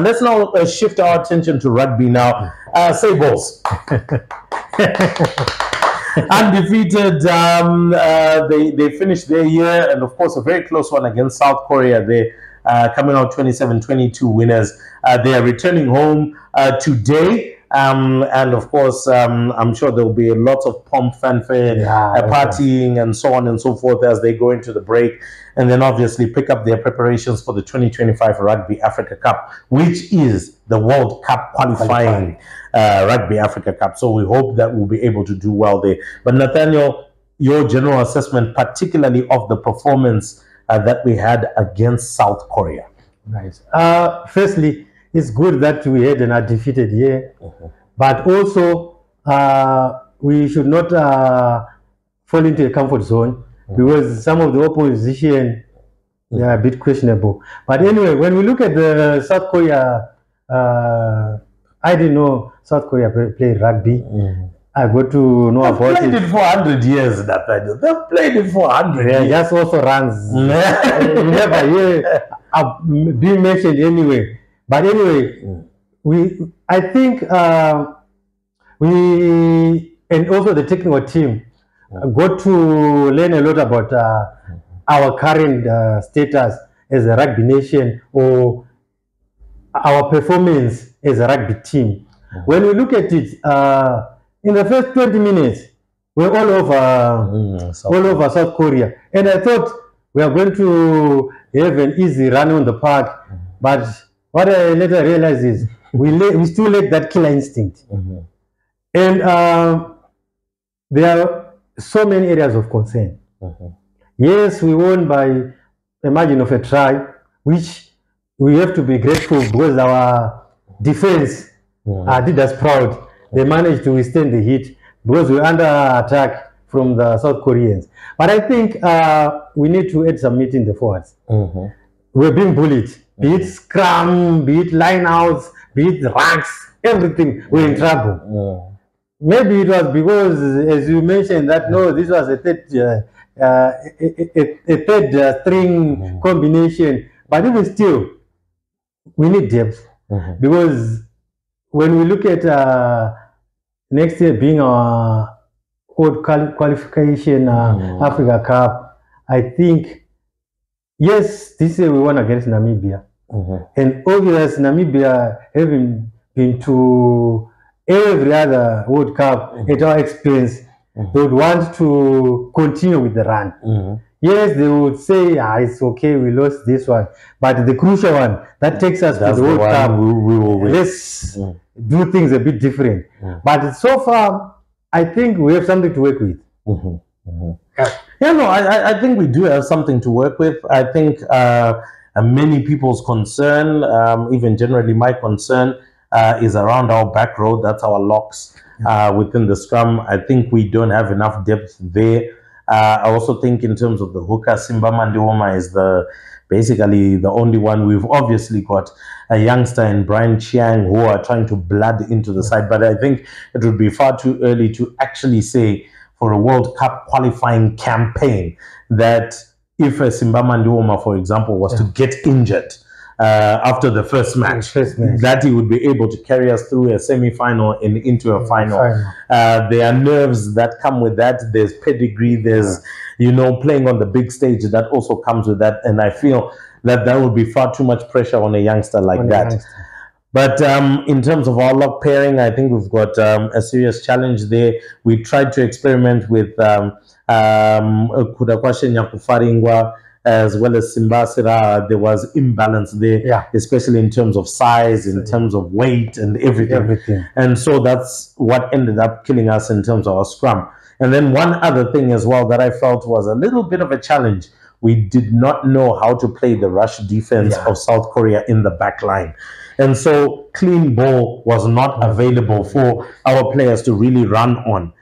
let's now shift our attention to rugby now. Sables. Undefeated. They finished their year, and of course a very close one against South Korea. They coming out 27-22 winners. They are returning home today. And of course, I'm sure there will be lots of pomp, fanfare, partying, and so on and so forth as they go into the break, and then obviously pick up their preparations for the 2025 Rugby Africa Cup, which is the World Cup qualifying Rugby Africa Cup. So we hope that we'll be able to do well there. But Nathaniel, your general assessment, particularly of the performance that we had against South Korea. Nice. Firstly, it's good that we had an undefeated year, but also we should not fall into a comfort zone because some of the opposition they are a bit questionable. But anyway, when we look at the South Korea, I didn't know South Korea played rugby. I got to know about it. They've played it for 100 years, Nathaniel. They've played it for 100 years. Just also runs. You never hear being mentioned anyway. But anyway, I think we, and also the technical team, got to learn a lot about our current status as a rugby nation, or our performance as a rugby team. When we look at it, in the first 20 minutes, we're all over South Korea, and I thought we are going to have an easy run on the park, but what I later realized is we still lack that killer instinct. And there are so many areas of concern. Yes, we won by a margin of a try, which we have to be grateful because our defense did us proud. They managed to withstand the heat because we were under attack from the South Koreans. But I think we need to add some meat in the forwards. We're being bullied. Be it scrum, be it line outs, be it rucks, everything, we're in trouble. Maybe it was because, as you mentioned, that no, this was a third string combination. But even still, we need depth. Because when we look at next year being our old qualification Africa Cup, I think, yes, this year we won against Namibia. And obviously Namibia, having been to every other World Cup at our expense, they would want to continue with the run. Yes, they would say, it's okay, we lost this one. But the crucial one, that takes us to the World Cup, we will win. Let's do things a bit different. But so far, I think we have something to work with. Yeah, no, I think we do have something to work with. I think many people's concern, even generally my concern, is around our back row. That's our locks within the scrum. I think we don't have enough depth there. I also think in terms of the hooker, Simba Mandioma is basically the only one. We've obviously got a youngster in Brian Chiang who are trying to blood into the side, but I think it would be far too early to actually say for a World Cup qualifying campaign that if a Simba Mandioma, for example, was to get injured after the first match, that he would be able to carry us through a semi-final and into a final. There are nerves that come with that. There's pedigree. There's, playing on the big stage that also comes with that. And I feel that that would be far too much pressure on a youngster like that. But in terms of our lock pairing, I think we've got a serious challenge there. We tried to experiment with Kudakwashe Nyakufaringwa as well as Simbasira. There was imbalance there, especially in terms of size, in terms of weight and everything. And so that's what ended up killing us in terms of our scrum. And then one other thing as well that I felt was a little bit of a challenge. We did not know how to play the rush defense of South Korea in the back line. And so clean ball was not available for our players to really run on.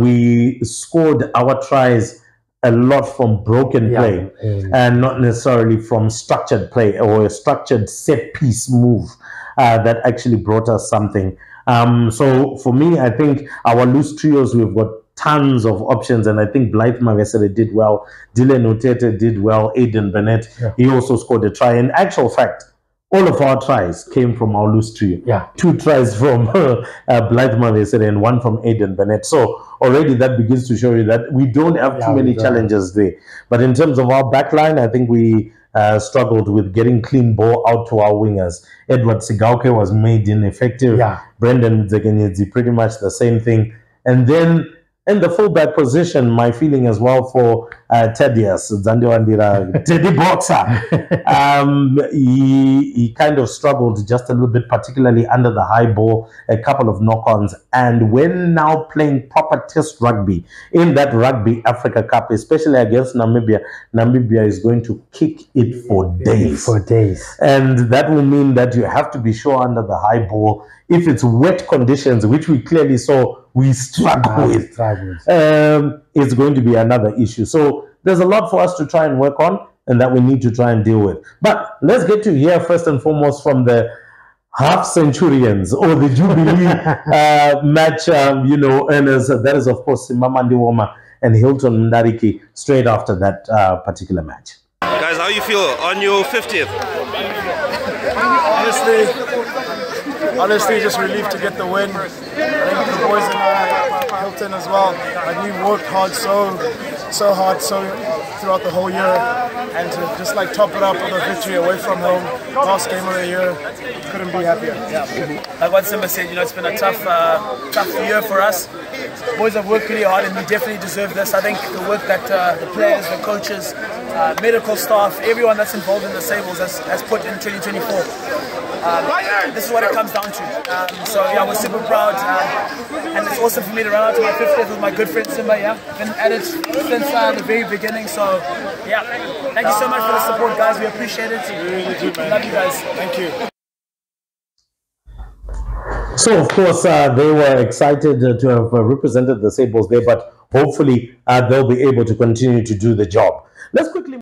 We scored our tries a lot from broken play and not necessarily from structured play or a structured set piece move that actually brought us something. So for me, I think our loose trios, we've got tons of options, and I think Blythe Mavesere did well, Dylan Otete did well, Aiden Bennett, he also scored a try. In actual fact, all of our tries came from our loose trio. Yeah. 2 tries from Blythe Mavesere and 1 from Aiden Bennett. So already that begins to show you that we don't have too many challenges there. But in terms of our backline, I think we struggled with getting clean ball out to our wingers. Edward Sigauke was made ineffective. Yeah. Brendan Zekenyedzi, pretty much the same thing. And then in the fullback position, my feeling as well for Thaddeus Zandiwandira, Teddy Boxer, he kind of struggled just a little bit, particularly under the high ball, a couple of knock-ons. And when now playing proper test rugby in that Rugby Africa Cup, especially against Namibia, Namibia is going to kick it for days. For days. And that will mean that you have to be sure under the high ball. If it's wet conditions, which we clearly saw we struggle with, it's going to be another issue. So there's a lot for us to try and work on and that we need to try and deal with. But let's get to hear first and foremost from the half centurions or the Jubilee match, earners. That is, of course, Simamandi Woma and Hilton Ndariki straight after that particular match. Guys, how you feel on your 50th? Honestly, just relieved to get the win. I think the boys and Hilton as well. Like, we worked hard, so hard, throughout the whole year, and to just like top it up with a victory away from home, last game of the year, couldn't be happier. Yeah. Like what Simba said, it's been a tough year for us. Boys have worked really hard, and we definitely deserve this. I think the work that the players, the coaches, medical staff, everyone that's involved in the Sables has put in 2024. This is what it comes down to. So yeah, we're super proud, and it's awesome for me to run out to my 50th with my good friend Simba. Yeah, been at it since the very beginning. So yeah, thank you so much for the support, guys. We appreciate it. We really do, man. Love you guys. Thank you. So of course they were excited to have represented the Sables there, but hopefully they'll be able to continue to do the job. Let's quickly